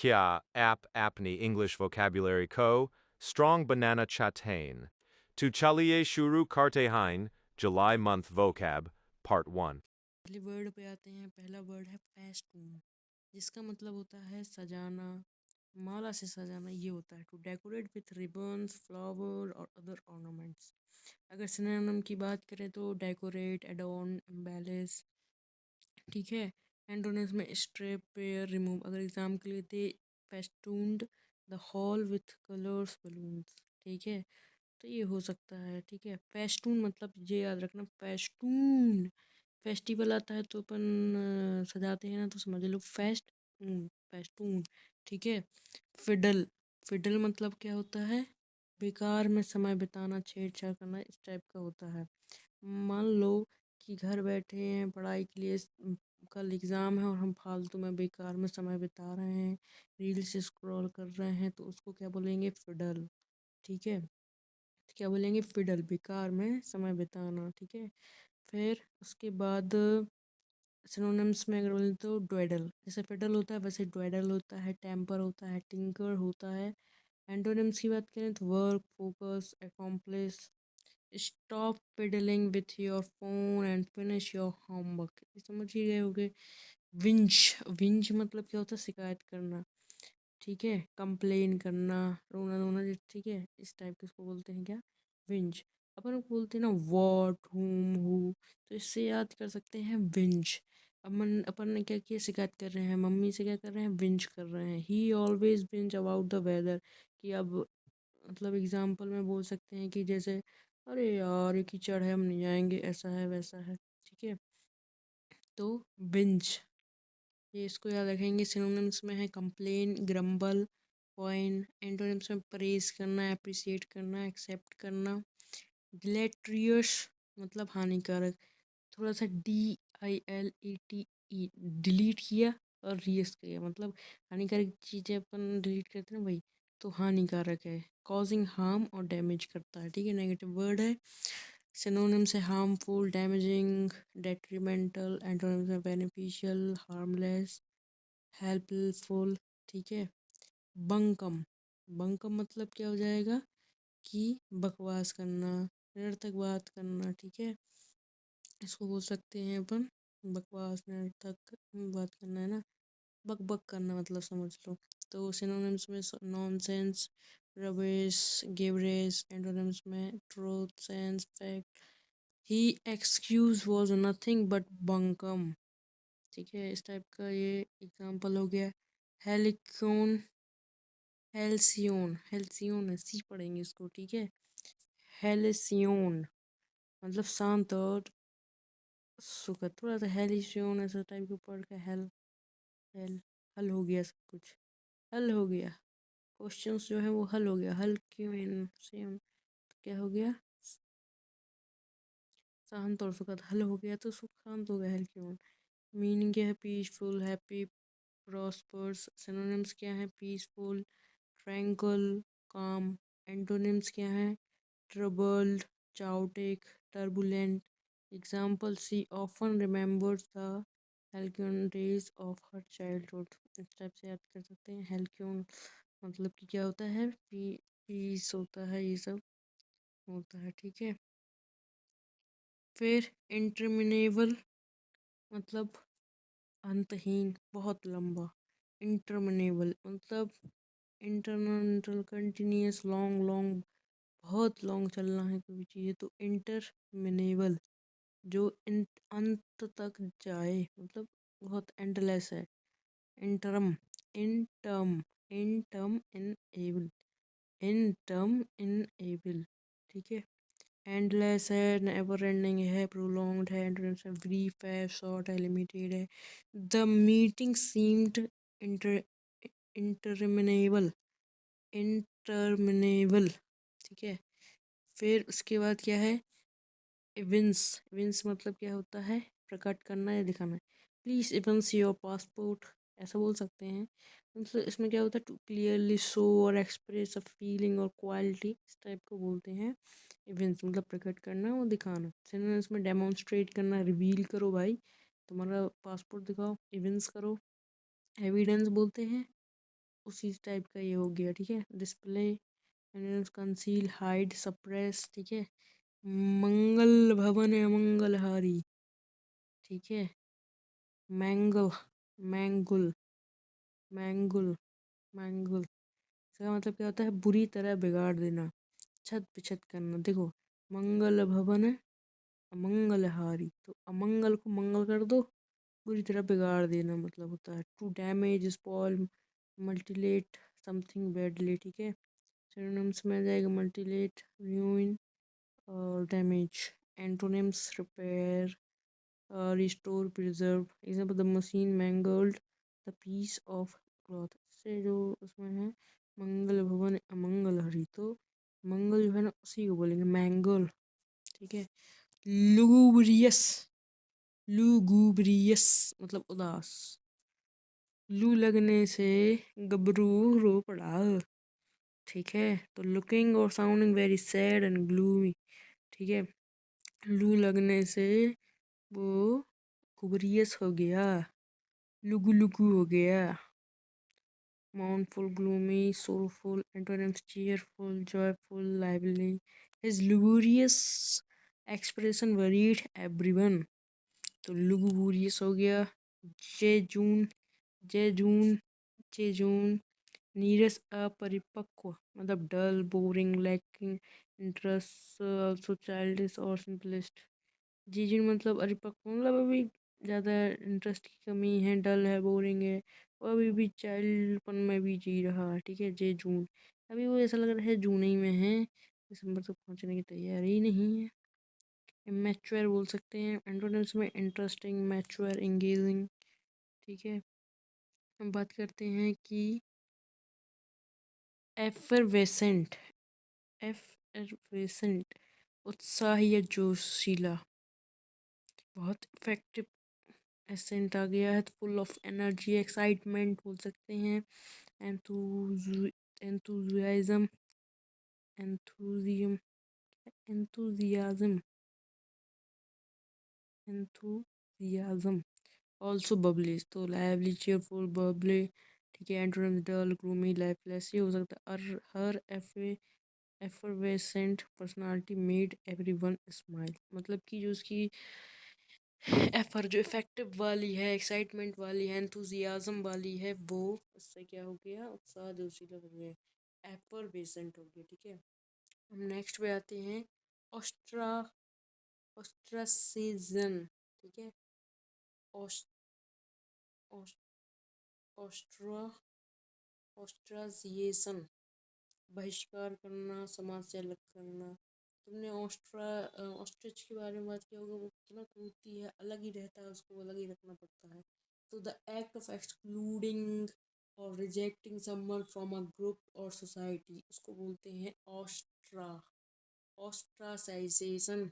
Kya ap apni English vocabulary ko strong banana chatain. Tu chaliye shuru karte hein July month vocab part 1. पहले word पे आते हैं। पहला word है festoon, जिसका मतलब होता है सजाना, माला से सजाना। ये होता है to decorate with ribbons, flower और अदर ऑर्नामेंट्स। अगर सिनोनिम की बात करें तो डेकोरेट, एडोन, एम्बेलिश। ठीक है। एंटोनिम्स में स्ट्रिप, पेयर, रिमूव। अगर एग्जाम के लिए they festooned the hall with colours, balloons. ठीक है, तो ये हो सकता है। ठीक है, फेस्टून मतलब ये याद रखना, फेस्टून। फेस्टिवल आता है तो अपन सजाते हैं ना, तो समझ लो फेस्ट, फेस्टून। ठीक है। फिडल, फिडल मतलब क्या होता है? बेकार में समय बिताना, छेड़छाड़ करना, इस टाइप का होता है। मान लो कि घर बैठे हैं, पढ़ाई के लिए कल एग्ज़ाम है और हम फालतू में बेकार में समय बिता रहे हैं, रील्स स्क्रॉल कर रहे हैं, तो उसको क्या बोलेंगे? फिडल। ठीक है, तो क्या बोलेंगे? फिडल, बेकार में समय बिताना। ठीक है। फिर उसके बाद सिनोनिम्स में अगर बोले तो ड्वेडल, जैसे फिडल होता है वैसे ड्वेडल होता है, टेम्पर होता है, टिंकर होता है। एंटोनिम्स की बात करें तो work, focus, accomplish. Stop piddling with your phone and finish your homework, समझ ही गए होगे। विंच, विंच मतलब क्या होता है? शिकायत करना। ठीक है, कंप्लेन करना, रोना धोना। ठीक है, इस टाइप के इसको बोलते हैं क्या? विंच। अपन लोग बोलते हैं ना व्हाट, हुम, हु, तो इससे याद कर सकते हैं विंच। अपन ने क्या किया? शिकायत कर रहे हैं, मम्मी से क्या कर रहे हैं? विंच कर रहे हैं। He always whinge about the weather, कि अब मतलब एग्जाम्पल में बोल सकते हैं कि जैसे अरे यार ये कीचड़ है, हम नहीं जाएंगे, ऐसा है वैसा है। ठीक है, तो बिंज, ये इसको याद रखेंगे। सिनोनिम्स में है कंप्लेन, ग्रम्बल, पॉइन। एंटोनिम्स में प्रेज करना, अप्रिसिएट करना, एक्सेप्ट करना। डिलेट्रियस मतलब हानिकारक। थोड़ा सा DILETE, डिलीट किया और रियस किया, मतलब हानिकारक चीज़ें अपन डिलीट करते हैं ना, वही। तो हानिकारक है, कॉजिंग हार्म और डैमेज करता है। ठीक है, नेगेटिव वर्ड है। सिनोनिम से हार्मफुल, डैमेजिंग, डेट्रीमेंटल। एंटोनिम्स में बेनिफिशियल, हार्मलेस, हेल्पफुल। ठीक है। बंकम, बंकम मतलब क्या हो जाएगा? कि बकवास करना, निरर्थक बात करना। ठीक है, इसको बोल सकते हैं अपन बकवास, निरर्थक बात करना है ना, बक बक करना, मतलब समझ लो। तो सिनोनिम्स में नॉनसेंस, रबिश, गिबरेज। एंटोनिम्स में truth, sense, fact. He excuse was nothing but बंकम। ठीक है, इस टाइप का ये एग्जाम्पल हो गया। हेलिक्योन, हेल्सियोन, हेल्सियोन ऐसी पढ़ेंगे इसको। ठीक है, हेलिसियोन मतलब शांत और सुखद। थोड़ा सा हेलिसियोन ऐसा टाइप का पढ़ के हेल, हेल, हल हो गया सब कुछ, हल हो गया। क्वेश्चंस जो है वो हल हो गया। हल क्यों इन सेम, तो क्या हो गया? शांत और सुखद, हल हो गया तो सुख शांत हो गया। हल क्यों, मीनिंग क्या है? Peaceful, happy, prosperous. सिनोनिम्स क्या है? पीसफुल, ट्रैंक्विल, काम। एंटोनिम्स क्या है? Troubled, chaotic, turbulent. Example, she often remembers the halcyon days of her childhood. इस टाइप से याद कर सकते हैं। halcyon मतलब कि क्या होता है? पीस होता है, ये सब होता है। ठीक है, फिर इंटरमिनेबल मतलब अंतहीन, बहुत लंबा। इंटरमिनेबल मतलब इंटरनल, कंटिन्यूस, लॉन्ग लॉन्ग, बहुत लॉन्ग चलना है कोई चीज़, तो इंटरमिनेबल जो अंत तक जाए, मतलब बहुत एंडलेस है। Interim, in term, in term, in able, in term, in able. ठीक है, एंडलेस है, नेवर एंडिंग है, प्रोलॉन्ग्ड है, एंड्रेंस है, ब्रीफ है, शॉर्ट है, लिमिटेड है। The meeting seemed inter interminable, interminable. ठीक है, फिर उसके बाद क्या है? इविंस, इविंस मतलब क्या होता है? प्रकट करना या दिखाना। प्लीज़ इविंस योर पासपोर्ट, ऐसा बोल सकते हैं। मतलब इसमें क्या होता है? टू क्लियरली शो और एक्सप्रेस अ फीलिंग और क्वालिटी, इस टाइप को बोलते हैं। इविंस मतलब प्रकट करना और दिखाना। सिनोनिम्स में डेमोन्स्ट्रेट करना, रिवील करो भाई, तुम्हारा पासपोर्ट दिखाओ, इविंस करो। एविडेंस बोलते हैं, उसी टाइप का ये हो गया, ठीक है। डिस्प्ले, कंसील, हाइड, सप्रेस, ठीक है। मंगल भवन है मंगलहारी, ठीक है। मैंगल, मैंगुल, मैंगुल, मैंगुल, इसका मतलब क्या होता है? बुरी तरह बिगाड़ देना, छत पिछत करना। देखो, मंगल भवन है अमंगलहारी, तो अमंगल को मंगल कर दो, बुरी तरह बिगाड़ देना मतलब होता है। To damage, spoil, mutilate something badly, ठीक है। सिनोनिम्स में आ जाएगा मल्टीलेट, ruin और damage. Antonyms, repair, restore, preserve. Example, the machine mangled the piece of cloth. से जो उसमें है मंगल भवन अमंगल हरि, तो मंगल जो है ना उसी को बोलेंगे मैंगल, ठीक है। लुगुब्रियस, लुगुब्रियस मतलब उदास। लू लगने से गबरू रो पड़ा, ठीक है। तो लुकिंग और sounding very sad and gloomy, ठीक है। लू लगने से वो गुबरियस हो गया, लुगु लुगु हो गया। mournful, gloomy, soulful, antonyms cheerful, joyful, lively. His lugubrious expression worried everyone. तो lugubrious हो गया। जे जून, जे जून, जे जून। नीरस, अपरिपक्व मतलब dull, boring, lacking interest, also childish और सिंपलिस्ट। जीजून मतलब परिपक्व मतलब अभी ज़्यादा इंटरेस्ट की कमी है, डल है, बोरिंग है, वो अभी भी चाइल्डपन में भी जी रहा है, ठीक है। जे जून, अभी वो ऐसा लग रहा है जून ही में है, दिसंबर तक पहुंचने की तैयारी ही नहीं है। मैच्योर बोल सकते हैं। एंटोनिम्स में इंटरेस्टिंग, मैच्योर, एंगेजिंग, ठीक है। हम बात करते हैं कि एफरवेसेंट, एफरवेसेंट उत्साही या जोशीला, बहुत इफेक्टिव एसेंट आ गया है। फुल ऑफ एनर्जी, एक्साइटमेंट बोल सकते हैं। Enthusiasm, enthusiasm, enthusiasm, enthusiasm. Also bubbly, तो लाइवली, चेयरफुल, बबली, ठीक है। एंटोनिम्स डल, ग्लूमी, लाइफलेस, ये हो सकता है। Her effervescent personality made everyone smile, मतलब कि जो उसकी एफर जो इफेक्टिव वाली है, एक्साइटमेंट वाली है, एंथुजियाज्म वाली है, वो उससे क्या हो गया? उत्साह जोशीला हो गया, एफरवेसेंट हो गया, ठीक है। हम नेक्स्ट पे आते हैं। ऑस्ट्रा, ऑस्ट्रासिज्म, ठीक है। ऑस, ऑस, ऑस्ट्रा, ऑस्ट्रासिएशन, बहिष्कार करना, समाज से अलग करना। तुमने ऑस्ट्रिच के बारे में बात किया होगा, वो कितना कूदती है, अलग ही रहता है, उसको अलग ही रखना पड़ता है। तो द एक्ट ऑफ एक्सक्लूडिंग और rejecting someone from a group और सोसाइटी, उसको बोलते हैं ऑस्ट्रा, ऑस्ट्रासाइजेशन,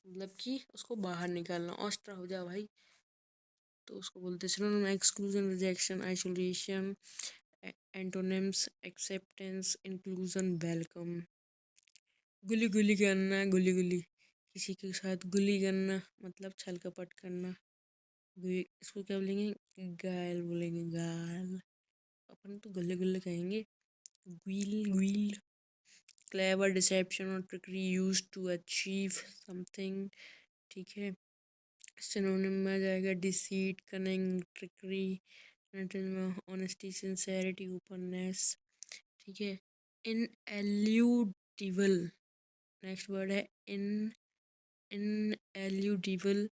मतलब कि उसको बाहर निकालना, ऑस्ट्रा हो जा भाई, तो उसको बोलते हैं exclusion, rejection, isolation. Antonyms acceptance, inclusion, welcome. गुली गुली करना, गुली गुली, किसी के साथ गुली करना मतलब छल कपट करना। इसको क्या बोलेंगे? गायल बोलेंगे, गाल। अपन तो गुल्ले गुल्ले कहेंगे। ग्वील, ग्वील, क्लेवर, डिसेप्शन और trickery use to achieve something, ठीक है। सिनोनिम में आ जाएगा deceit, cunning, trickery. Honesty, sincerity, openness, ठीक है। इनएल्यूडिबल, नेक्स्ट वर्ड है इनएल्यूडिबल,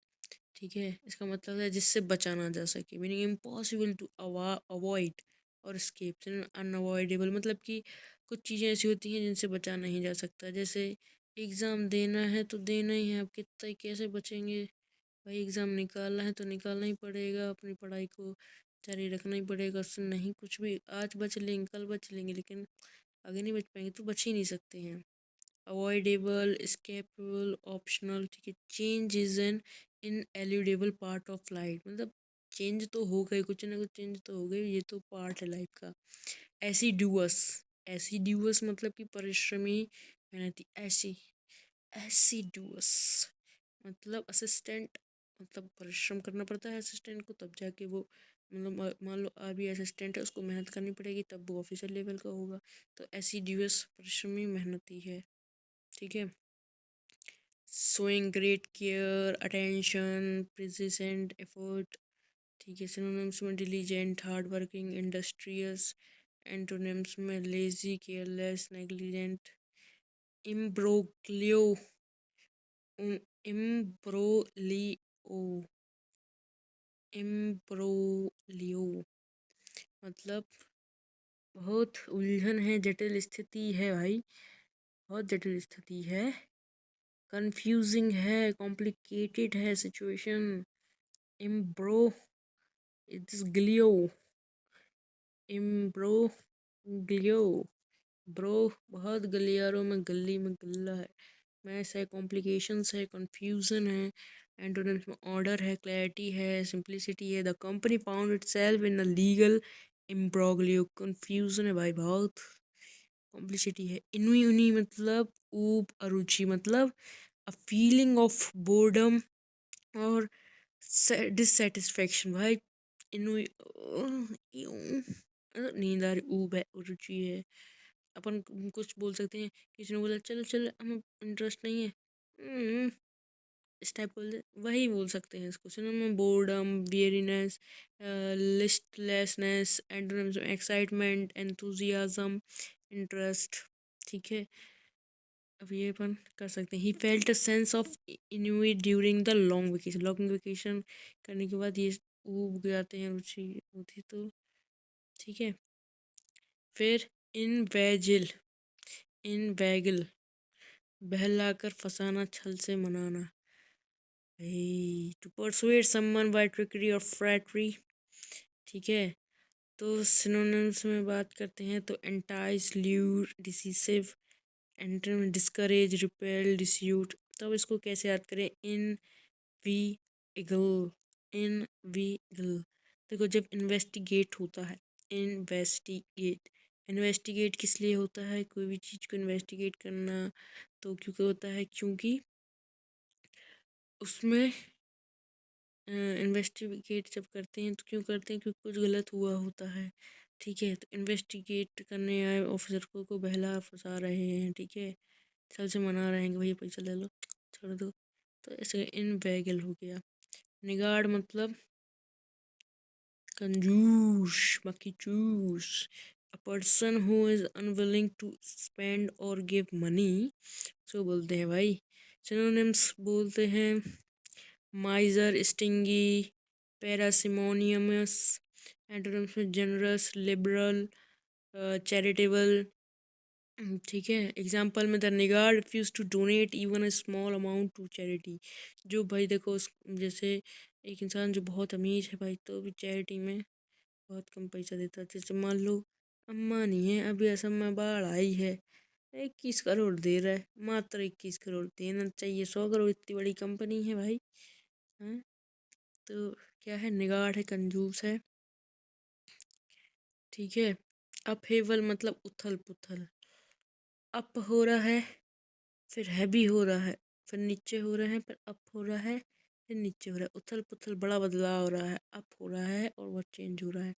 ठीक है। इसका मतलब है जिससे बचा ना जा सके, मीनिंग इम्पॉसिबल टू अवॉइड और स्केप। अनअवॉइडेबल मतलब कि कुछ चीज़ें ऐसी होती हैं जिनसे बचा नहीं जा सकता, जैसे एग्ज़ाम देना है तो देना ही है, आप कितना कैसे बचेंगे भाई? एग्ज़ाम निकालना है तो निकालना ही पड़ेगा, अपनी पढ़ाई को जारी रखना ही पड़ेगा, उससे नहीं कुछ भी, आज बच लेंगे कल बच लेंगे लेकिन आगे नहीं बच पाएंगे, तो बच ही नहीं सकते हैं। अवॉइडेबल, escapable, ऑप्शनल, ठीक है। Change is an ineludible part of life, मतलब चेंज तो हो गए, कुछ ना कुछ चेंज तो हो गए, ये तो पार्ट है लाइफ का। एसिडुअस, एसिडुअस मतलब कि परिश्रमी, मेहनती। एसिडुअस मतलब असिस्टेंट, मतलब परिश्रम करना पड़ता है असिस्टेंट को, तब जाके वो मतलब मान लो आर्मी असिस्टेंट है, उसको मेहनत करनी पड़ेगी तब वो ऑफिसर लेवल का होगा। तो एसिड्यूअस परिश्रमी मेहनती है, ठीक है। Showing great care, attention, persistent effort, ठीक है। सिनोनिम्स में diligent, hard working, industrious. Antonyms में lazy, careless, negligent. Imbroglio, imbroglio, imbroglio मतलब बहुत उलझन है, जटिल स्थिति है भाई, बहुत जटिल स्थिति है, कंफ्यूजिंग है, कॉम्प्लिकेटेड है सिचुएशन। इम्ब्रो, इट्स ग्लियो, इम्ब्रोग्लियो, ब्रो बहुत गलियारों में, गली में गल्ला है। मैस है, कॉम्प्लिकेशंस है, कंफ्यूजन है। एंटोनिम्स में ऑर्डर है, क्लैरिटी है, सिंप्लिसिटी है। The company found itself in a legal imbroglio, confusion है भाई बहुत, कॉम्प्लिसिटी है। इनुई उनी मतलब ऊब, अरुचि मतलब अ फीलिंग ऑफ बोर्डम और डिससेटिस्फेक्शन भाई। इनुई नींद आ रही, ऊब है, रुचि है। अपन कुछ बोल सकते हैं, किसी ने बोला चल चल हमें इंटरेस्ट नहीं है, इस टाइप बोल दे, वही बोल सकते हैं इसको। Synonym boredom, weariness, listlessness. Antonyms excitement, enthusiasm, interest, ठीक है। अब ये अपन कर सकते हैं। He felt a sense of ennui during the long vacation, long vacation करने के बाद ये ऊब जाते हैं, रुचि होती तो, ठीक है। फिर इनवेजिल, इनवेगल बहलाकर फंसाना, छल से मनाना। To persuade someone by trickery और फ्लैटरी, ठीक है। तो सिनोनिम्स में बात करते हैं तो एंटाइस, ल्यूर, डिसीसिव। एंटर में डिस्करेज, रिपेल, डिस्यूट। तब इसको कैसे याद करें? Inveigle, inveigle. देखो जब इन्वेस्टिगेट होता है, इन्वेस्टिगेट, इन्वेस्टिगेट किस लिए होता है? कोई भी चीज़ को इन्वेस्टिगेट करना तो क्योंकि होता है, क्योंकि उसमें इन्वेस्टिगेट जब करते हैं तो क्यों करते हैं? क्योंकि कुछ गलत हुआ होता है, ठीक है। तो इन्वेस्टिगेट करने आए ऑफिसर को बहला फंसा रहे हैं, ठीक है, छल से मना रहे हैं कि भैया पैसा ले लो, छोड़ दो। तो ऐसे इनवेगल हो गया। निगाड़ मतलब कंजूस, बाकी चूस। A person who is unwilling to spend और गिव मनी, सो बोलते हैं भाई। सिनोनिम्स बोलते हैं माइजर, स्टिंगी, पैरासिमोनियमस। एंटोनिम्स में जनरस, लिबरल, चैरिटेबल, ठीक है। एग्जाम्पल में the niggard refuse to donate even a small amount to charity. जो भाई देखो जैसे एक इंसान जो बहुत अमीर है भाई, तो भी चैरिटी में बहुत कम पैसा देता है। जैसे मान लो अंबानी है, अभी असम में बाढ़ आई है, 21 करोड़ दे रहा है, मात्र 21 करोड़ देना चाहिए, 100 करोड़ इतनी बड़ी कंपनी है भाई, हैं। तो क्या है? निगाड़ है, कंजूस है, ठीक है। अपहेवल मतलब उथल पुथल। अप हो रहा है, फिर हैवी हो रहा है, फिर नीचे हो रहा है, फिर अप हो रहा है, फिर नीचे हो रहा है। उथल पुथल, बड़ा बदलाव हो रहा है, अप हो रहा है और वह चेंज हो रहा है।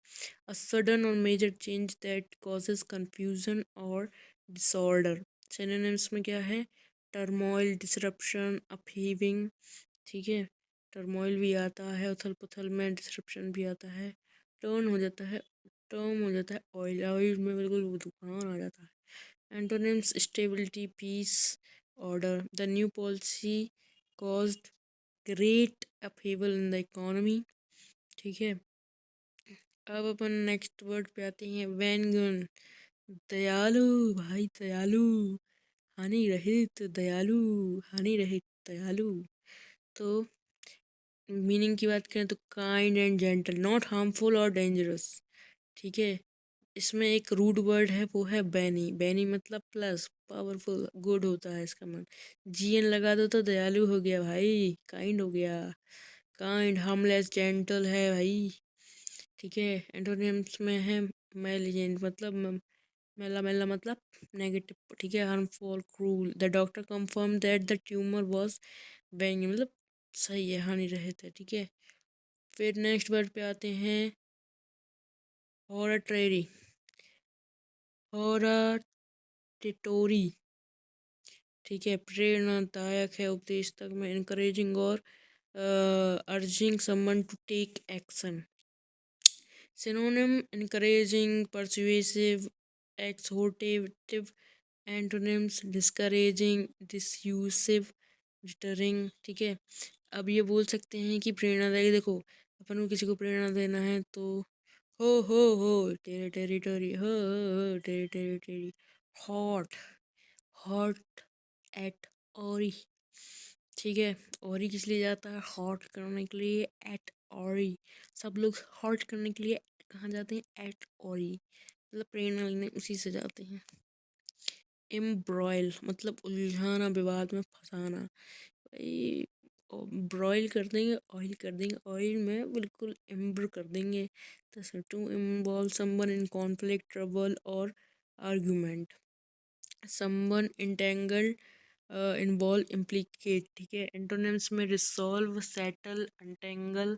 अ सडन और major change that causes confusion और डिसऑर्डर। सिनोनिम्स में क्या है? टर्मोइल, डिसरप्शन, अपहीविंग, ठीक है। टर्मोइल भी आता है उथल पुथल में, डिसरप्शन भी आता है। टर्न हो जाता है, टर्म हो जाता है ऑयल, ऑयल में बिल्कुल वो तूफान आ जाता है। Antonyms stability, peace, order. The new policy caused great upheaval in the economy, ठीक है। अब अपन नेक्स्ट वर्ड पे आते हैं, वैनगन, दयालु भाई, दयालु, हानि रहित दयालु, हानि रहित दयालु। तो मीनिंग की बात करें तो kind and gentle, not harmful और डेंजरस, ठीक है। इसमें एक रूट वर्ड है, वो है बैनी। बैनी मतलब प्लस, पावरफुल, गुड होता है इसका मन। जीएन लगा दो तो दयालु हो गया भाई, काइंड हो गया। काइंड, हार्मलेस, जेंटल है भाई, ठीक है। एंटोनिम्स में है मैलिजेंट मतलब मेला मेला मतलब नेगेटिव, ठीक है। Harmful, cruel. The doctor confirm that the tumour was benign मतलब सही है, हानि रहित है, ठीक है। फिर नेक्स्ट वर्ड पे आते हैं हॉराट्रेरी, हॉराटिटोरी, ठीक है, प्रेरणादायक है, उपदेशक में इनकरेजिंग और urging someone to take action. Synonym encouraging, persuasive, exhortative, antonyms discouraging, dissuasive, deterring, ठीक है। अब ये बोल सकते हैं कि प्रेरणादायी, देखो अपन को किसी को प्रेरणा देना है तो हो तेरे टेरिटोरी, हो तेरे टेरिटोरी, हॉट, हॉट एट ऑरी, ठीक है। ऑरी किस लिए जाता है? हॉट करने के लिए, एट ऑरी। सब लोग हॉट करने के लिए कहाँ जाते हैं? एट ऑरी, मतलब प्रेरणा लेने उसी से जाते हैं। एम्ब्रॉयल मतलब उलझाना, विवाद में फंसाना। भाई ब्रॉयल कर देंगे, ऑयल कर देंगे, ऑयल में बिल्कुल एम्बर कर देंगे। तो to involve someone in conflict, trouble और argument. Someone entangled, involve, implicate, ठीक है। एंटोनिम्स में रिसॉल्व, सेटल, अनटेंगल,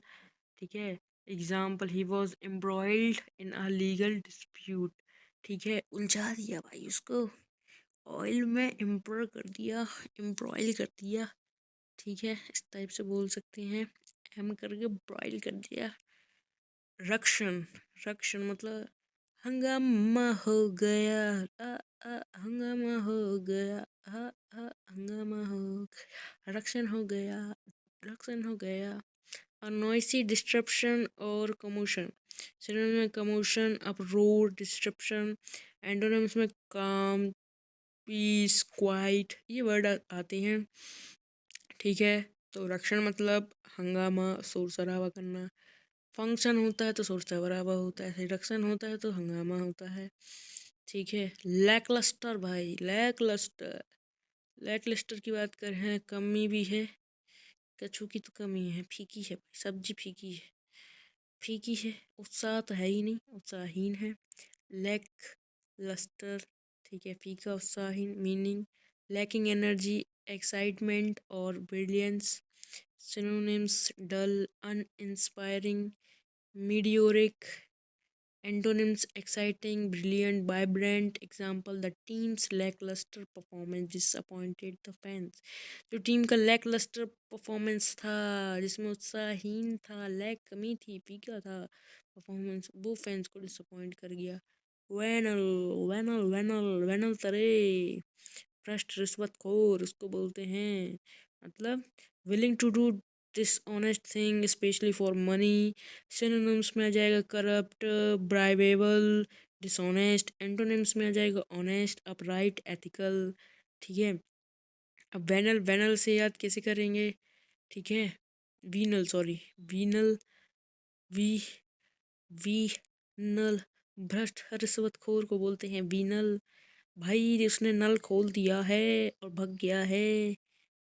ठीक है। Example, he was embroiled in a legal dispute, ठीक है, उलझा दिया भाई उसको, ऑयल में एम्पर कर दिया, एम्ब्रॉयल कर दिया, ठीक है, इस टाइप से बोल सकते हैं। एम करके ब्रॉयल कर दिया। रक्षण, रक्षण मतलब हंगामा हो गया, हंगामा हो गया, हंगामा हो, रक्षण हो गया, रक्षण हो गया। नॉइसी, डिस्ट्रप्शन और कमोशन। सिनोनिम में कमोशन, अपरोर, डिस्ट्रप्शन। एंटोनिम्स में काम, पीस, क्वाइट, ये वर्ड आते हैं, ठीक है। तो रक्षण मतलब हंगामा, शोर शराबा करना। फंक्शन होता है तो शोर शराबा होता है, रिडक्शन होता है तो हंगामा होता है, ठीक है। लैकलस्टर भाई, लैकलस्टर, लैकलस्टर की बात कर रहे हैं, कमी भी है, कछु की तो कमी है, फीकी है भाई, सब्जी फीकी है, फीकी है, उत्साह तो है ही नहीं, उत्साहहीन है। लैक लस्टर, ठीक है, फीका, उत्साहहीन। मीनिंग, लैकिंग एनर्जी, एक्साइटमेंट और brilliance. Synonyms, dull, uninspiring, मीडियोरिक। Antonyms, exciting, brilliant, vibrant. Example, the team's lackluster performance disappointed the fans. जो टीम का lackluster performance था, जिसमें उत्साहहीन था, लैक कमी थी, फीका था परफॉर्मेंस, वो फैंस को डिसअपॉइंट कर गया। वैनल, वैनल, वैनल, वैनल तरे, भ्रष्ट, रिश्वतखोर उसको बोलते हैं, मतलब willing to do dishonest thing especially for money। Synonyms में आ जाएगा करप्ट, ब्राइबेबल, डिसऑनेस्ट। एंटोनिम्स में आ जाएगा ऑनेस्ट, अपराइट, एथिकल, ठीक है। अब वेनल, वेनल से याद कैसे करेंगे, ठीक है, वीनल, सॉरी, वीनल, वी वीनल, भ्रष्ट रिश्वतखोर को बोलते हैं वीनल। भाई उसने नल खोल दिया है और भग गया है,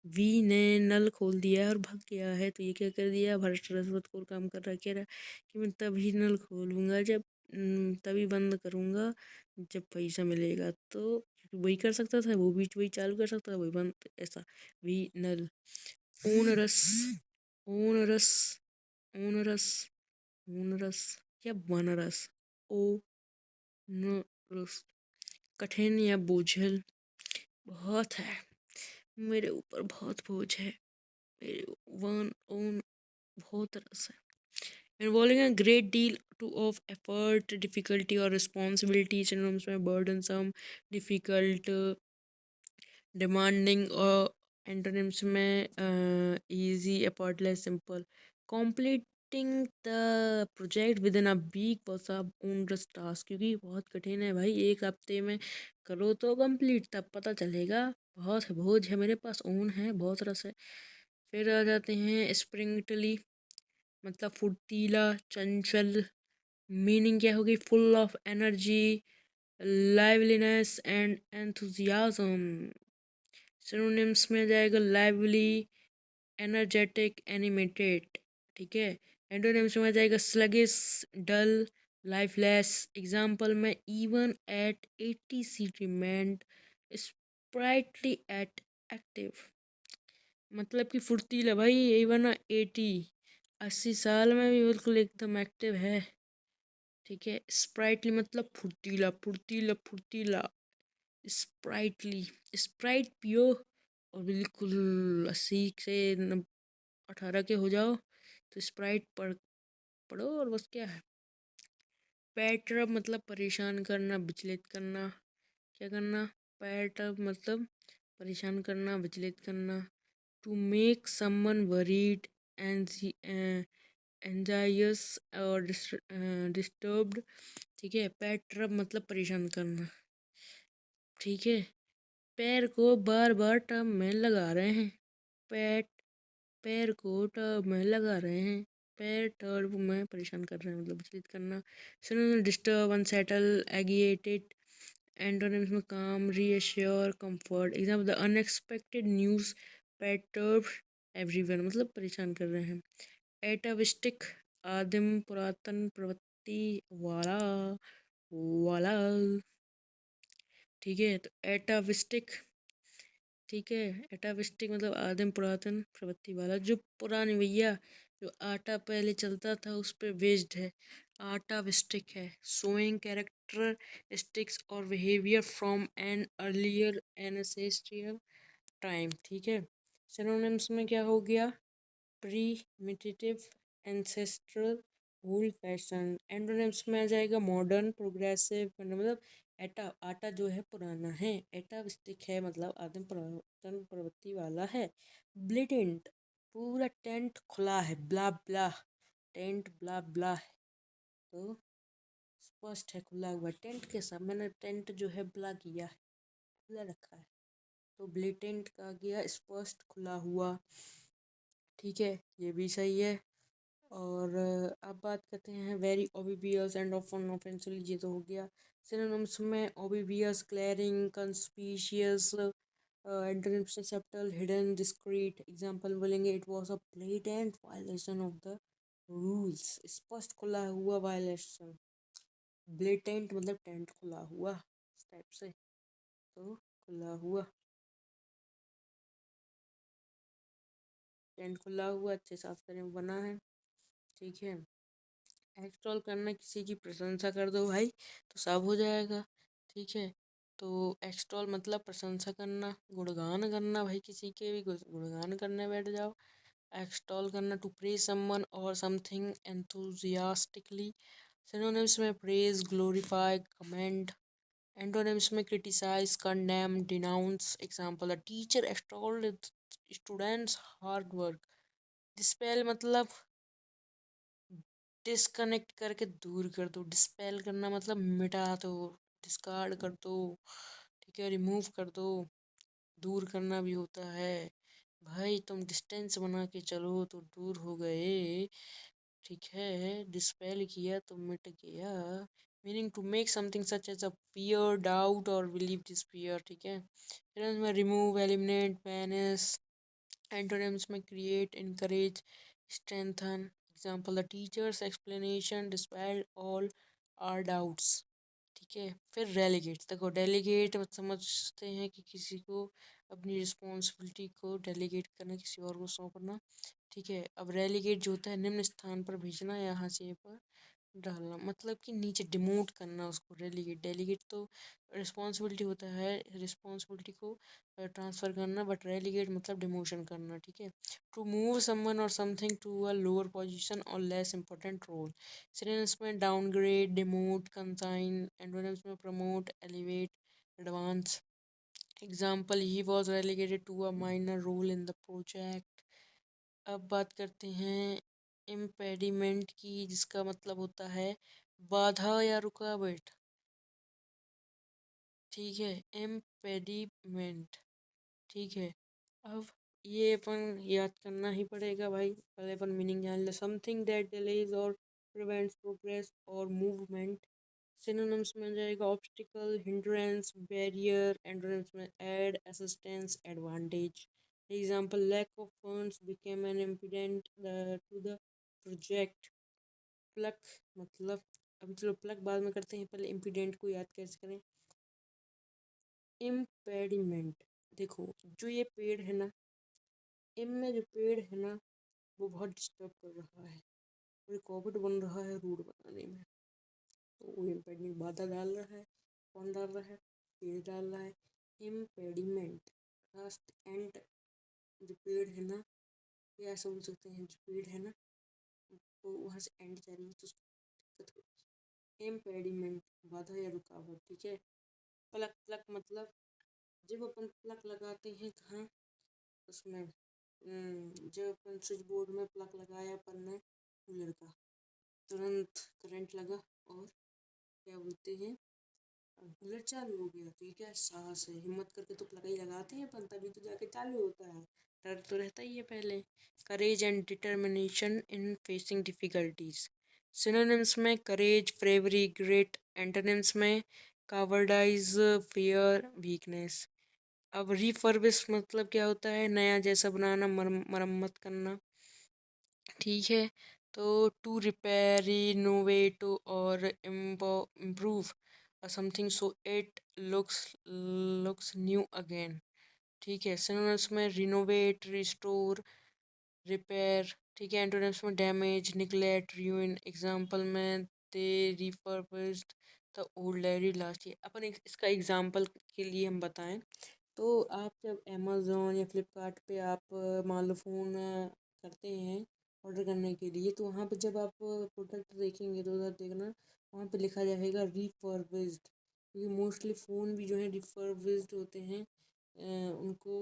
वी ने नल खोल दिया और भाग गया है, तो ये क्या कर दिया, भ्रष्ट रिश्वतखोर काम कर रहा, कह रहा कि मैं तभी नल खोलूंगा जब तभी बंद करूंगा जब पैसा मिलेगा, तो वही कर सकता था, वो भी वही चालू कर सकता था, वही बंद, ऐसा। वी नल। ओनरस, ओनरस, ओनरस, ओनरस या बनरस, ओ नरस, कठिन या बोझल, बहुत है, मेरे ऊपर बहुत बोझ है, मेरे वन ओन बहुत रस है। Involving a great deal of effort, difficulty or responsibility, synonyms में burdensome, difficult, demanding और antonyms में easy, effortless, simple। Completing the project within a week was a onerous task, क्योंकि बहुत कठिन है भाई, एक हफ्ते में करो तो कंप्लीट, तब पता चलेगा, बहुत है बोझ है मेरे पास, ओन है, बहुत रस है। फिर आ जाते हैं स्प्रिंगटली, मतलब फुर्तीला, चंचल। मीनिंग क्या होगी, full of energy, liveliness and enthusiasm. Synonyms में जाएगा लाइवली, एनर्जेटिक, एनिमेटेड, ठीक है। एंटोनिम्स में जाएगा स्लगिश, डल, लाइफलेस। एग्जाम्पल में even at 80 she remained sprightly at active, मतलब कि फुर्तीला भाई, इवन 80 साल में भी बिल्कुल एकदम एक्टिव है, ठीक है। स्प्राइटली मतलब फुर्तीला फुर्तीला फुर्तीला। स्प्राइटली, स्प्राइट पियो और बिल्कुल 80 से 18 के हो जाओ तो स्प्राइट पढ़ो और बस क्या है। पैटरअप मतलब परेशान करना, विचलित करना। क्या करना? पैटरअप मतलब परेशान करना, विचलित करना। टू मेक समवन वरीड, एंजाइयस और डिस्टर्ब्ड। ठीक है। पैटरअप मतलब परेशान करना। ठीक है। पैर को बार बार टब में लगा रहे हैं। पैट पैर को टब में लगा रहे हैं। पैर टब में परेशान कर रहे हैं मतलब विचलित करना। Synonym disturb, unsettle, agitated. Antonyms में calm, reassure, comfort. Example the unexpected news perturbed everyone मतलब परेशान कर रहे हैं। एटाविस्टिक, आदिम पुरातन प्रवृत्ति वाला वाला। ठीक है। तो एटाविस्टिक, ठीक है, एटाविस्टिक मतलब आदिम पुरातन प्रवृत्ति वाला, जो पुरानी भैया जो आटा पहले चलता था उस पर बेस्ड है, आटाविस्टिक है। शोइंग कैरेक्टरिस्टिक्स और behaviour from an earlier ancestral time. ठीक है। सिनोनिम्स में क्या हो गया? Primitive, ancestral, old fashion. Antonyms में आ जाएगा मॉडर्न, प्रोग्रेसिव, मतलब आटा जो है पुराना है। एटाविस्टिक है मतलब आदिम पुरातन प्रवृत्ति वाला है। ब्लिटेंट, पूरा टेंट खुला है, ब्ला ब्ला, टेंट ब्ला ब्ला है तो स्पष्ट है, खुला हुआ टेंट के साथ मैंने टेंट जो है ब्ला किया है, खुला रखा है तो ब्लिटेंट का गया स्पष्ट, खुला हुआ। ठीक है, ये भी सही है। और अब बात करते हैं very obvious and often offensive, ये तो हो गया। सिनोनिम्स में ओबिवियस, क्लैरिंग, कंस्पिशियस, एंटोनिम्स में सब्टल, हिडन, डिस्क्रीट। एग्जांपल बोलेंगे it was a blatant violation of the rules, स्पष्ट खुला हुआ वायलेशन। ब्लेटेंट मतलब टेंट खुला हुआ इस टाइप से, तो खुला हुआ, टेंट खुला हुआ, अच्छे साफ करने में बना है। ठीक है। एक्सटॉल करना, किसी की प्रशंसा कर दो भाई तो सब हो जाएगा। ठीक है। तो एक्सटॉल मतलब प्रशंसा करना, गुणगान करना, भाई किसी के भी गुणगान करने बैठ जाओ। एक्सटॉल करना, टू प्रेज समवन और समथिंग एंथुसियास्टिकली। सिनोनिम्स में प्रेज, ग्लोरीफाई, कमेंड। एंटोनिम्स में criticise, condemn, denounce. Example the teacher extolled students hard work. Dispel मतलब डिस्कनेक्ट करके दूर कर दो। डिस्पेल करना मतलब मिटा दो, डिस्कार्ड कर दो। ठीक है। रिमूव कर दो, दूर करना भी होता है। भाई तुम डिस्टेंस बना के चलो तो दूर हो गए। ठीक है। डिस्पेल किया तो मिट गया। Meaning to make something such as a fear, doubt और बिलीव डिस्पियर। ठीक है। फिर उसमें रिमूव, एलिमिनेट, बैनिश। एंटोनिम्स में create, encourage, strengthen. Example the teacher's explanation dispelled all our doubts. ठीक है। फिर रेलीगेट, देखो डेलीगेट समझते हैं कि किसी को अपनी रिस्पॉन्सिबिलिटी को डेलीगेट करना, किसी और को सौंपना। ठीक है। अब रेलीगेट जो होता है निम्न स्थान पर भेजना, यहाँ से पर डालना, मतलब कि नीचे डिमोट करना उसको। रेलीगेट, डेलीगेट तो रिस्पॉन्सिबिलिटी होता है, रिस्पॉन्सिबिलिटी को ट्रांसफ़र करना, बट रेलीगेट मतलब डिमोशन करना। ठीक है। टू मूव समवन और something to a lower position और लेस इंपॉर्टेंट रोल। सिनोनिम्स में डाउनग्रेड, डिमोट, कंसाइन। एंटोनिम्स में promote, elevate, advance. Example he was relegated to a minor role in the project. अब बात करते हैं इम्पेडिमेंट की, जिसका मतलब होता है बाधा या रुकावट। ठीक है। इम्पेडिमेंट। ठीक है। अब ये अपन याद करना ही पड़ेगा भाई, पहले अपन मीनिंग जान ले। समथिंग दैट डिलेज और प्रिवेंट्स प्रोग्रेस और मूवमेंट। सिनोनिम्स में जाएगा ऑब्स्टिकल, हिंड्रेंस, बैरियर। एंटोनिम्स में aid, assistance, advantage. Example lack of funds became an impediment to the project. Pluck मतलब, अभी चलो प्लक बाद में करते हैं, पहले इम्पिडेंट को याद कैसे करें। इम्पेडिमेंट, देखो जो ये पेड़ है ना, इनमें जो पेड़ है ना वो बहुत डिस्टर्ब कर रहा है, रुकावट बन रहा है रोड बनाने में। तो वो इम्पेडिंग बाधा डाल रहा है। कौन डाल रहा है? पेड़ डाल रहा है। इम्पेडिमेंट रास्त एंड, जो पेड़ है ना, या ऐसा बोल सकते हैं जो पेड़ है ना वो वहाँ से एंड जा रही है तो उसको दिक्कत होगी। इम्पेडिमेंट बाधा या रुकावट, ठीक है। प्लग, प्लग मतलब जब अपन प्लग लगाते हैं कहाँ, उसमें जब अपन स्विच बोर्ड में प्लग लगाया अपन ने कूलर का, तुरंत करंट लगा और क्या बोलते हैं कूलर चालू हो गया। ठीक है, साहस है, हिम्मत करके तो प्लग ही लगाते हैं अपन, तभी तो जाके चालू होता है। डर तो रहता ही है पहले। Courage and determination in facing difficulties. Synonyms में करेज, ब्रेवरी, ग्रेट। एंटोनिम्स में कावर्डाइज, फियर, वीकनेस। अब रिफर्बिश मतलब क्या होता है? नया जैसा बनाना, मरम्मत करना, ठीक है। तो टू रिपेयर, रिनोवेट और improve something so it looks new again, ठीक है। सिनोनिम्स में रिनोवेट, रिस्टोर, रिपेयर, ठीक है। एंटोनिम्स में डैमेज, निगलेक्ट, ruin। एग्जाम्पल में they refurbished the old library last year. अपन इसका एग्जाम्पल के लिए हम बताएं तो आप जब अमेज़ोन या फ्लिपकार्ट पे आप मान लो फ़ोन करते हैं ऑर्डर करने के लिए, तो वहाँ पे जब आप प्रोडक्ट देखेंगे तो उधर देखना वहाँ पे लिखा जाएगा रिफर्बिश्ड, क्योंकि मोस्टली फ़ोन भी जो है रिफर्बिश्ड होते हैं। उनको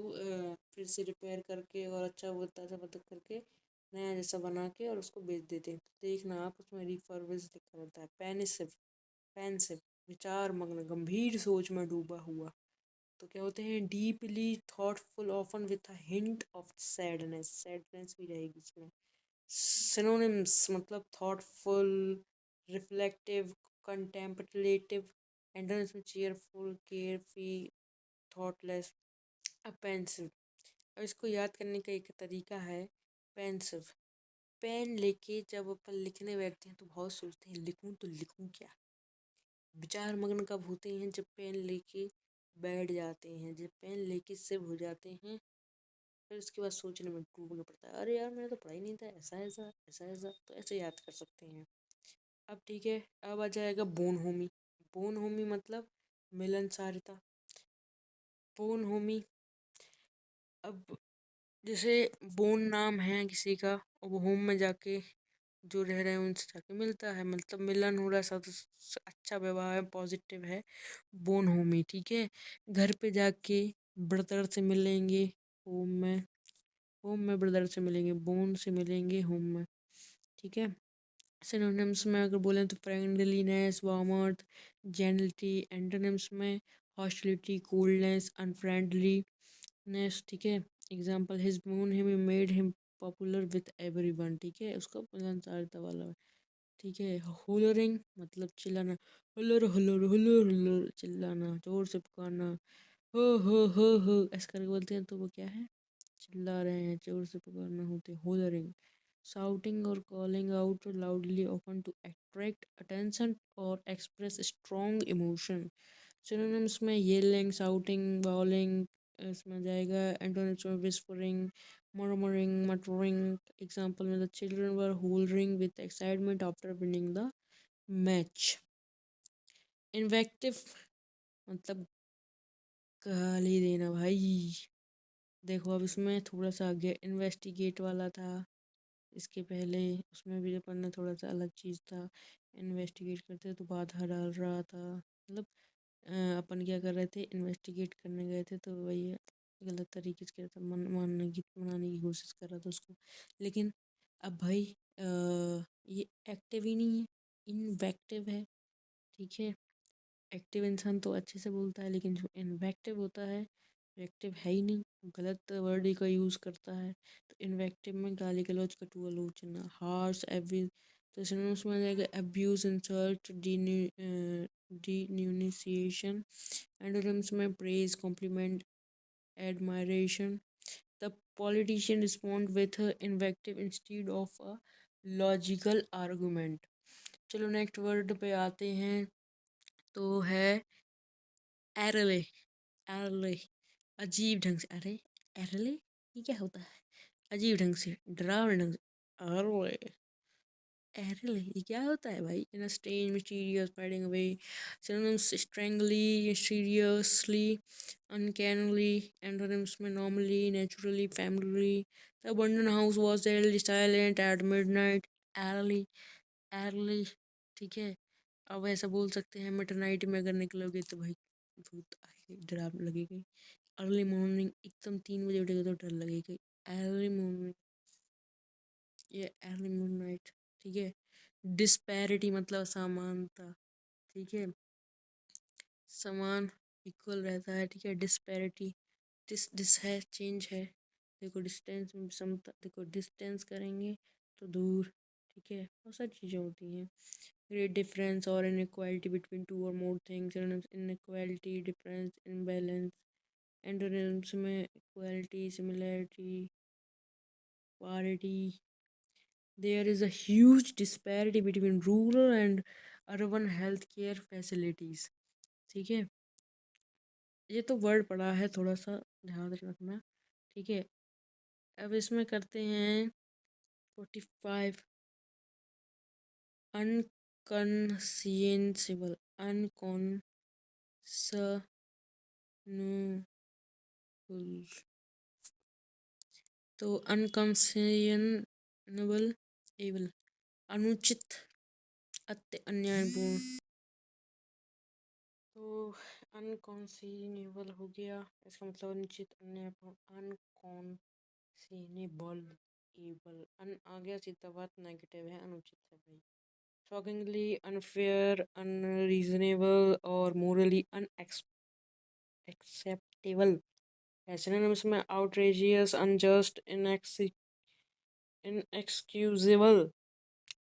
फिर से रिपेयर करके और अच्छा वो ताज़ा बदल करके नया जैसा बना के और उसको बेच देते हैं। तो देखना आप उसमें रिफर्बिश्ड लिखा रहता है। पेनिसिव, पेंसिव विचार मग्न, गंभीर सोच में डूबा हुआ। तो क्या होते हैं? Deeply thoughtful, often with a hint of sadness, sadness भी रहेगी इसमें। सिनोनिम्स मतलब थॉटफुल, रिफ्लेक्टिव, कंटेम्पलेटिव। एंटोनिम्स में चीयरफुल, केयरफ्री, थॉटलेस। अब पेंसिव, अब इसको याद करने का एक तरीका है। पेंसिव, पेन लेके जब अपन लिखने बैठते हैं तो बहुत सोचते हैं लिखूं तो लिखूं क्या। विचार मग्न कब होते हैं? जब पेन लेके बैठ जाते हैं, जब पेन लेके सिप हो जाते हैं, फिर उसके बाद सोचने में डूबना पड़ता है। अरे यार मैंने तो पढ़ा ही नहीं था, ऐसा ऐसा ऐसा ऐसा, तो ऐसे याद कर सकते हैं। अब ठीक है, अब आ जाएगा बोन होमी। बोन होमी मतलब मिलनसारिता। बोन होमी, अब जैसे बोन नाम है किसी का और वो होम में जाके जो रह रहे हैं उनसे जाके मिलता है, मतलब मिलन हो रहा है, सब अच्छा व्यवहार है, पॉजिटिव है, बोन होमी, ठीक है। घर पे जाके ब्रदर से मिलेंगे होम में, होम में ब्रदर से मिलेंगे, बोन से मिलेंगे होम में, ठीक है। सिनोनिम्स में अगर बोलें तो फ्रेंडलीनेस, वार्मथ, जेनलिटी। एंटोनिम्स में हॉस्टिलिटी, कोल्डनेस, अनफ्रेंडलीनेस, ठीक है। Example his bone him made him popular with everyone, ठीक है, उसका मिलनसारता वाला, ठीक है। होलरिंग मतलब चिल्लाना, हुलर हुलर हुलर हुलर, चिल्लाना, जोर से पुकारना। हो ऐसा करके बोलते हैं तो वो क्या है? चिल्ला रहे हैं, जोर से पुकारना होते हैं होलरिंग। Shouting or calling out loudly, often to attract attention or express strong emotion. Synonyms में yelling, shouting, bawling इसमें जाएगा। Antonyms में whispering, murmuring, muttering. Example में the children were hollering with excitement after winning the match. Invective मतलब गाली देना भाई। देखो अब इसमें थोड़ा सा आगे इन्वेस्टिगेट वाला था, इसके पहले उसमें भी अपन ने थोड़ा सा अलग चीज़ था। इन्वेस्टिगेट करते तो बाधा डाल रहा था, मतलब अपन क्या कर रहे थे, इन्वेस्टिगेट करने गए थे तो वही गलत तरीके से क्या था, मनाने की कोशिश कर रहा था उसको। लेकिन अब भाई ये एक्टिव ही नहीं है, इनवेक्टिव है, ठीक है। एक्टिव इंसान तो अच्छे से बोलता है, लेकिन जो इन्वेक्टिव होता है एक्टिव है ही नहीं, गलत वर्ड ही का यूज़ करता है। तो इन्वेक्टिव में गाली गलौज, कटु आलोचना, हार्श, एवी। तो इसमें उसमें आ जाएगा अब्यूज, इंसल्ट, डिन्यूनिसिएशन। एंडोनिम्स में praise, compliment, admiration. The politician respond with invective instead of a logical argument. चलो नेक्स्ट वर्ड पे आते हैं, तो है एरले। एरले अजीब ढंग से, अरे एरले ये क्या होता है? अजीब ढंग से, डरावने ढंग से, अरे एरल ये क्या होता है भाई? In a strange mysterious frightening a way, synonyms strangely, mysteriously, uncannily, antonyms में normally, naturally, family. The abandon house was deadly silent at midnight, early, early, ठीक है। अब ऐसा बोल सकते हैं मिडनाइट में अगर निकलोगे तो भाई भूत आएगी, डर लगेगी। अर्ली मॉर्निंग एकदम 3 बजे उठेगा तो डर लगेगा। अर्ली मॉर्निंग, ये अर्ली मिडनाइट, ठीक है। डिस्पैरिटी मतलब समानता, ठीक है, समान इक्वल रहता है, ठीक है। डिस्पैरिटी, डिस है चेंज है, देखो डिस्टेंस में समता, देखो डिस्टेंस करेंगे तो दूर, ठीक है। बहुत सारी चीज़ें होती हैं। ग्रेट डिफरेंस और इनइक्वालिटी बिटवीन टू और more things, inequality, difference, imbalance. Antonyms में equality, similarity, parity. There is a huge disparity between rural and urban healthcare facilities, ठीक है। ये तो वर्ड पड़ा है, थोड़ा सा ध्यान रखना, ठीक है। अब इसमें करते हैं 45, अनकंसियंसिबल, अनकॉन्सनुबल। तो अनकंसियनेबल, एबल, अनुचित, अत्य अन्यायपूर्ण। तो अनकॉन्सीनेबल हो गया, इसका मतलब अनुचित, अन्यायपूर्ण। अनकॉन्सीनेबल, एबल, अन आ गया सीधा बात, नेगेटिव है, अनुचित है भाई। शॉकिंगली, अनफेयर, अनरीजनेबल और मोरली अनएक्सेप्टेबल है। सिनोनिम्स में आउटरेजियस, अनजस्ट, इनएक्सक्यूजेबल।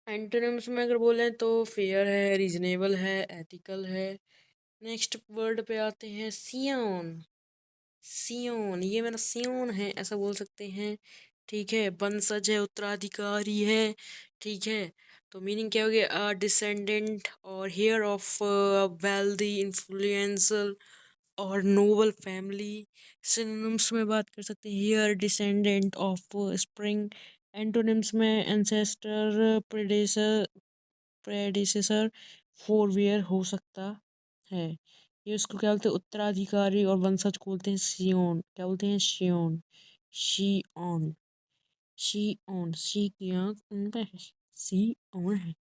एंटोनिम्स में अगर बोलें तो फेयर है, रीजनेबल है, एथिकल है। नेक्स्ट वर्ड पे आते हैं, सियोन। सियोन, ये मेरा सियोन है ऐसा बोल सकते हैं, ठीक है। वंशज है, उत्तराधिकारी है, ठीक है। तो मीनिंग क्या हो गया? डिसेंडेंट और हेयर ऑफ वेल्दी, इन्फ्लुएंसल और नोबल फैमिली। सिनोनिम्स में बात कर सकते हैं, heir, descendant offspring. Antonyms में एंसेस्टर, प्रेडिसेसर, फोरवियर हो सकता है। ये उसको क्या बोलते हैं? उत्तराधिकारी। और वंशज को बोलते हैं सियोन। क्या बोलते हैं? शियोन, शीओन, शीओन। शी की आँख उन पे है, सी ऑन है।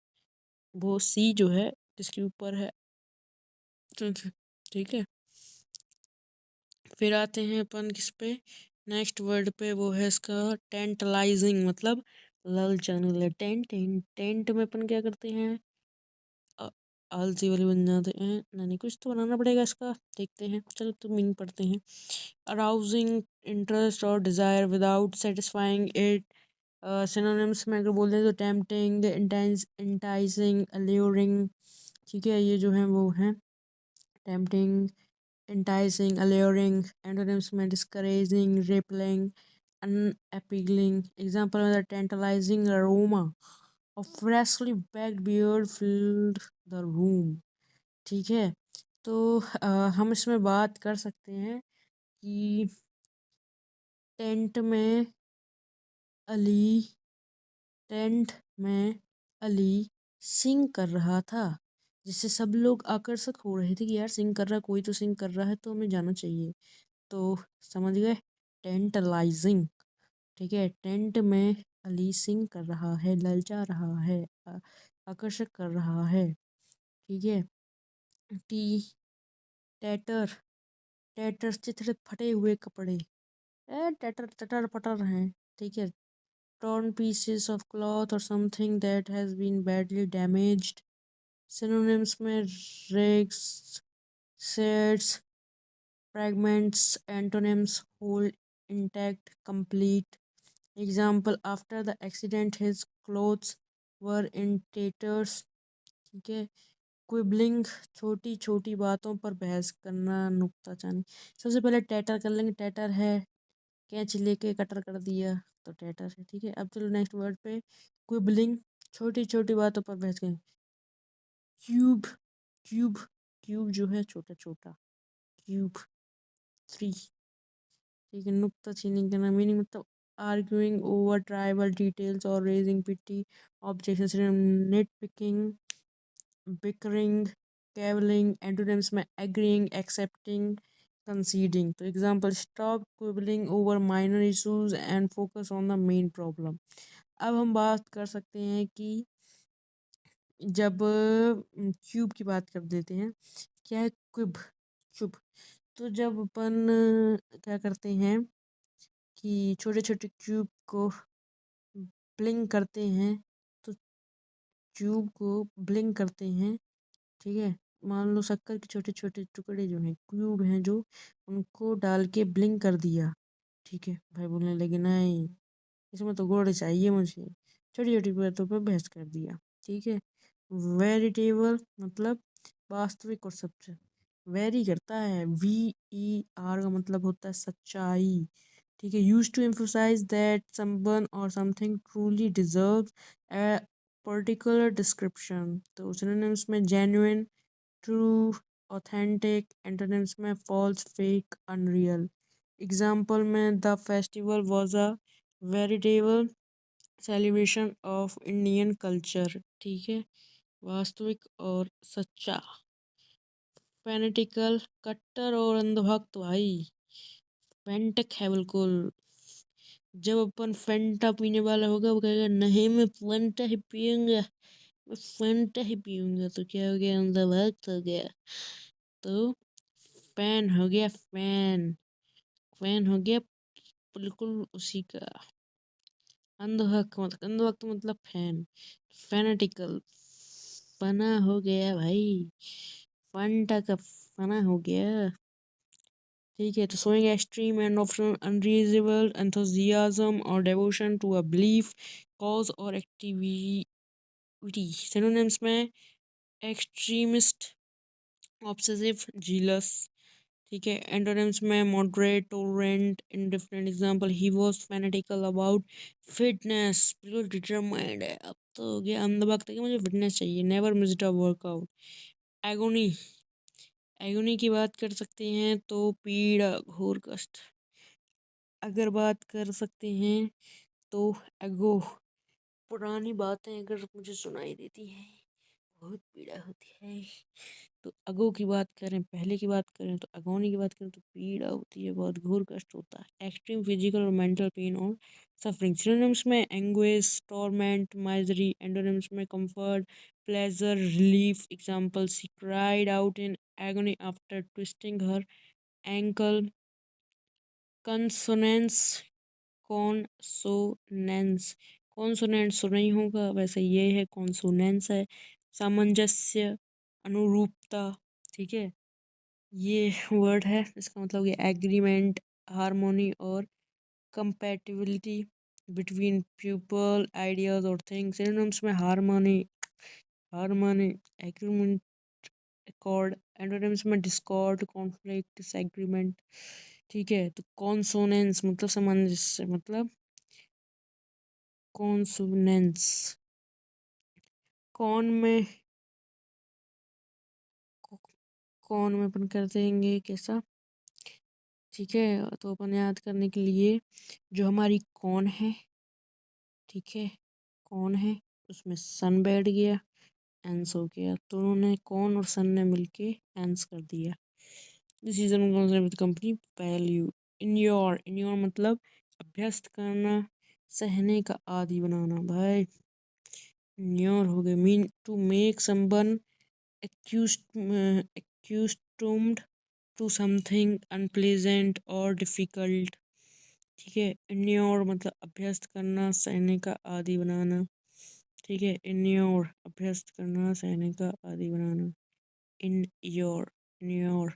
वो सी जो है किसके ऊपर है, ठीक है। फिर आते हैं अपन किस पे, नेक्स्ट वर्ड पे, वो है इसका टेंटलाइजिंग, मतलब ललचाने वाला। टेंट, टेंट में अपन क्या करते हैं? आलसी वाले बन जाते हैं। नहीं कुछ तो बनाना पड़ेगा इसका, देखते हैं। चलो तो मीनिंग पढ़ते हैं। अराउजिंग इंटरेस्ट और desire without satisfying it. Synonyms में अगर बोल दें तो टेम्पटिंग, इंटाइजिंग, अल्यूरिंग, ठीक है। ये जो है वो है टेम्पटिंग, enticing, alluring. Antonyms में discouraging, repelling, unappealing. Example में the tantalizing aroma of freshly baked beer filled the room, ठीक है। तो हम इसमें बात कर सकते हैं कि टेंट में अली, टेंट में अली सिंग कर रहा था, जिससे सब लोग आकर्षक हो रहे थे कि यार सिंग कर रहा है, कोई तो सिंग कर रहा है तो हमें जाना चाहिए। तो समझ गए, टेंटलाइजिंग, ठीक है। टेंट में अली सिंग कर रहा है, ललचा रहा है, आकर्षक कर रहा है, ठीक है। टी, टैटर, टैटर चित्र फटे हुए कपड़े, टैटर टटर पटर हैं, ठीक है। torn pieces of cloth or something that has been badly damaged. Synonyms में rags, shards, fragments. Antonyms whole, intact, complete. Example, after the accident his clothes were in tatters, ठीक है। क्विबलिंग, छोटी छोटी बातों पर बहस करना, नुक्ताचीनी। सबसे पहले टैटर कर लेंगे, टैटर है, कैंची लेके कटर कर दिया तो टैटर है, ठीक है। अब चलो नेक्स्ट वर्ड पे, क्विबलिंग, छोटी छोटी बातों पर बहस करें। क्यूब, क्यूब, क्यूब जो है छोटा छोटा, क्यूब, थ्री, ठीक है। नुक्ताचीनी का मीनिंग मतलब आर्ग्यूइंग ओवर ट्राइबल डिटेल्स और raising petty objection synonym nit picking, bickering, cavilling. Antonyms में एग्रीइंग, एक्सेप्टिंग, कंसीडिंग। तो example, stop quibbling over minor issues and focus on the main problem. अब हम बात कर सकते हैं कि जब क्यूब की बात कर देते हैं, क्या है क्यूब? क्यूब तो जब अपन क्या करते हैं कि छोटे छोटे क्यूब को ब्लिंक करते हैं, तो क्यूब को ब्लिंक करते हैं, ठीक है। मान लो शक्कर के छोटे छोटे टुकड़े जो हैं, क्यूब हैं जो, उनको डाल के ब्लिंक कर दिया, ठीक है। भाई बोलने लगे नहीं, इसमें तो गोल्ड चाहिए मुझे, छोटी छोटी बातों पर बहस कर दिया, ठीक है। वेरिटेबल मतलब वास्तविक और सच्चा, वेरी करता है, VER का मतलब होता है सच्चाई, ठीक है। Used to emphasise that someone और something truly deserve a particular description. तो सिनोनिम्स में जेन्युइन, ट्रू, ऑथेंटिक। एंटोनिम्स में फॉल्स, फेक, अनरियल। एग्जाम्पल में the festival was a veritable celebration of Indian culture, ठीक है। वास्तविक और सच्चा। फैनेटिकल कट्टर और अंधभक्त भाई, फेंटक है बिल्कुल। जब अपन फेंटा पीने वाला होगा, वो कहेगा नहीं मैं फेंटा ही पीऊंगा, मैं फेंटा ही पीऊंगा, तो क्या हो गया? अंधभक्त हो गया। तो फैन हो गया, फैन, फैन हो गया बिल्कुल उसी का। अंधभक्त मतलब फैन। फैनेटिकल, फना हो गया भाई, फंटा का फना हो गया, ठीक है। तो showing extreme and often unreasonable enthusiasm or devotion to a belief, cause or activity। synonyms में extremist, obsessive, jealous, ठीक है। एंटोनिम्स में moderate, tolerant, indifferent. Example, he was fanatical about fitness, बिल्कुल डिटरमाइंड है। अब तो हो गया अंधभक्त है कि मुझे फिटनेस चाहिए, never missed a workout. Agony, agony की बात कर सकते हैं तो पीड़ा, घोर कष्ट। अगर बात कर सकते हैं तो एगो, पुरानी बातें अगर मुझे सुनाई देती हैं, बहुत पीड़ा होती है। तो अगो की बात करें, पहले की बात करें, तो अगोनी की बात करें तो पीड़ा होती है, बहुत घोर कष्ट होता है। एक्सट्रीम फिजिकल और मेंटल पेन और सफरिंग। सिनोनिम्स में एंग्विश, टॉर्मेंट, माइजरी। एंटोनिम्स में comfort, pleasure, relief. Example, she cried out in agony after twisting her ankle. Consonance, consonance, consonant तो नहीं होगा, वैसे ये है, कॉन्सोनेंस है। सामंजस्य, अनुरूपता, ठीक है। ये वर्ड है, इसका मतलब ये एग्रीमेंट, हार्मोनी और कंपैटिबिलिटी बिटवीन पीपल, आइडियाज और थिंग्स। सिनोनिम्स में harmony, harmony, agreement, accord. Antonyms में डिस्कॉर्ड, कॉन्फ्लिक्ट, डिसएग्रीमेंट, ठीक है। तो कॉन्सोनेंस मतलब सामंजस्य, मतलब कॉन्सोनेंस। कौन में, कौन में अपन कर देंगे कैसा, ठीक है। तो अपन याद करने के लिए, जो हमारी कौन है, ठीक है, कौन है, उसमें सन बैठ गया, एंस हो गया, तो उन्होंने कौन और सन ने मिलके एंस कर दिया। This is with company value. In your मतलब अभ्यस्त करना, सहने का आदि बनाना भाई। न्योर हो गया, mean to make someone accustomed to something unpleasant or difficult, ठीक है। इन्योर मतलब अभ्यस्त करना, सहने का आदि बनाना, ठीक है। इन्योर अभ्यस्त करना, सहने का आदि बनाना। In your, न्योर।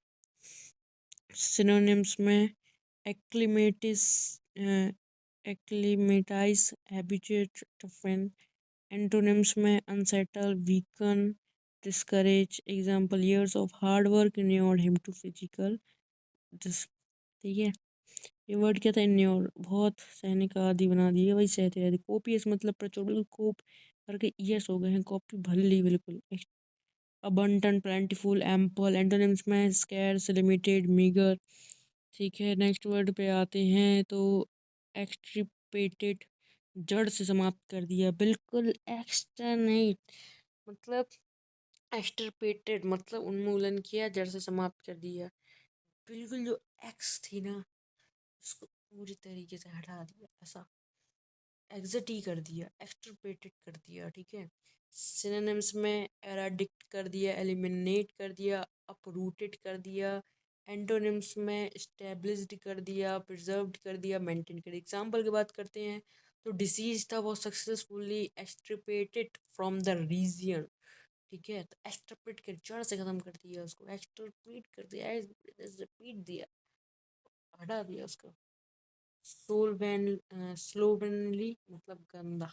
सिनोनिम्स में एक्लिमेटिस, एक्लिमेटाइज, हैबिचुएट, टफन। एंटोनिम्स में unsettle, weaken, discourage. Example, years of hard work inured him to physical ठीक है। ये वर्ड क्या था? इन्योर, बहुत सहने का आदि बना दिया, वही सहते रहते। कोपियस मतलब प्रचुर, बिल्कुल कोप करके ईयर्स हो गए हैं, कॉपी भर ली बिल्कुल। Abundant, plentiful, ample. एंटोनिम्स में स्कैर्स, लिमिटेड, मीगर, ठीक है। नेक्स्ट वर्ड पे आते हैं तो एक्सट्रीपेटेड, जड़ से समाप्त कर दिया, बिल्कुल एक्सटर्नेट मतलब एक्सटरपेटेड मतलब उन्मूलन किया, जड़ से समाप्त कर दिया। बिल्कुल जो एक्स थी ना उसको पूरी तरीके से हटा दिया, ऐसा एग्जिट ही कर दिया, एक्सटरपेटेड कर दिया, ठीक है। सिनोनिम्स में एराडिक्ट कर दिया, एलिमिनेट कर दिया, अपरूटेड कर दिया। एंटोनिम्स में स्टेब्लिश्ड कर दिया, प्रिजर्व्ड कर दिया, मेंटेन कर दिया। एग्जाम्पल की बात करते हैं तो डिसीज था वो सक्सेसफुली एक्सट्रिपेटेड फ्रॉम द रीजन, ठीक है। तो एक्सट्रपेट कर जड़ से खत्म कर दिया उसको, एक्सट्रपेट कर दिया, रिपीट दिया, हटा दिया उसको। स्लोवेनली मतलब गंदा,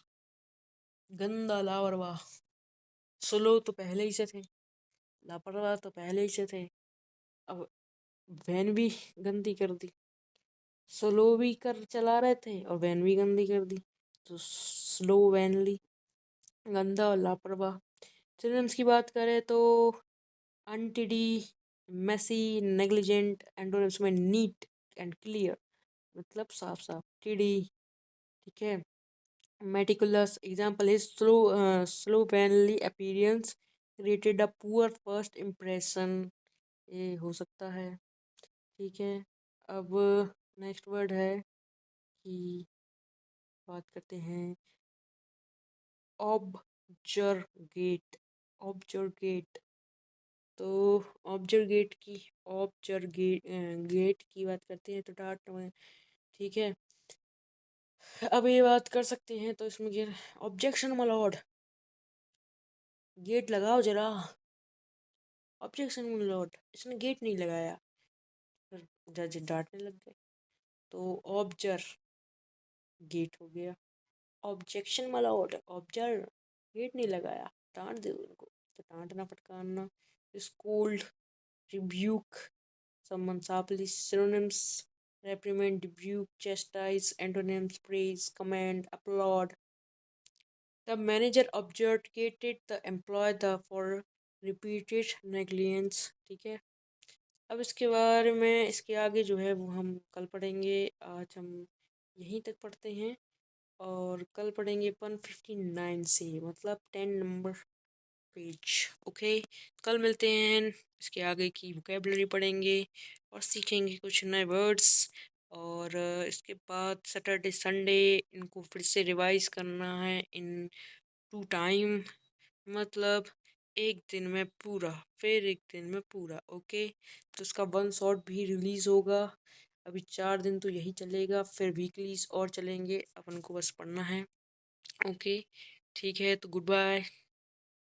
गंदा लापरवाह। स्लो तो पहले ही से थे, लापरवाह तो पहले ही से थे, अब वैन भी गंदी कर दी। स्लो भी कर चला रहे थे और वैन भी गंदी कर दी, तो स्लो वैनली, गंदा और लापरवाह। सिनोनिम्स की बात करें तो अनटिडी, मेसी, नेग्लिजेंट। एंटोनिम्स में नीट एंड क्लियर मतलब साफ साफ, टिडी, ठीक है। Meticulous example is slovenly appearance created a poor first impression, ये हो सकता है, ठीक है। अब नेक्स्ट वर्ड है कि बात करते हैं ऑब्जर्गेट, ऑब्जर्गेट। तो ऑब्जर्गेट की बात करते हैं तो डार्ट में, ठीक है। अब ये बात कर सकते हैं तो इसमें ऑब्जेक्शन माय, गेट लगाओ जरा, ऑब्जेक्शन माय लॉर्ड, इसने गेट नहीं लगाया, फिर जज डांटने लग गए, तो ऑब्जर गेट हो गया। Objection my lord, objurgate नहीं लगाया, डांट दे उनको, तो डांटना फटकारना। Schooled, rebuke, summon sharply. Synonyms reprimand, rebuke, chastise. Antonyms praise, command, applaud. The manager objurgated the employee the for repeated negligence, ठीक है। अब इसके बारे में इसके आगे जो है वो हम कल पढ़ेंगे, आज हम यहीं तक पढ़ते हैं और कल पढ़ेंगे 159 से मतलब 10 नंबर पेज, ओके। कल मिलते हैं, इसके आगे की वोकेबलरी पढ़ेंगे और सीखेंगे कुछ नए वर्ड्स। और इसके बाद सैटरडे संडे इनको फिर से रिवाइज करना है इन 2 टाइम, मतलब एक दिन में पूरा, फिर एक दिन में पूरा, ओके। तो उसका 1 शॉट भी रिलीज होगा। अभी 4 दिन तो यही चलेगा, फिर वीकलीज और चलेंगे, अपन को बस पढ़ना है, ओके। ठीक है, तो गुड बाय।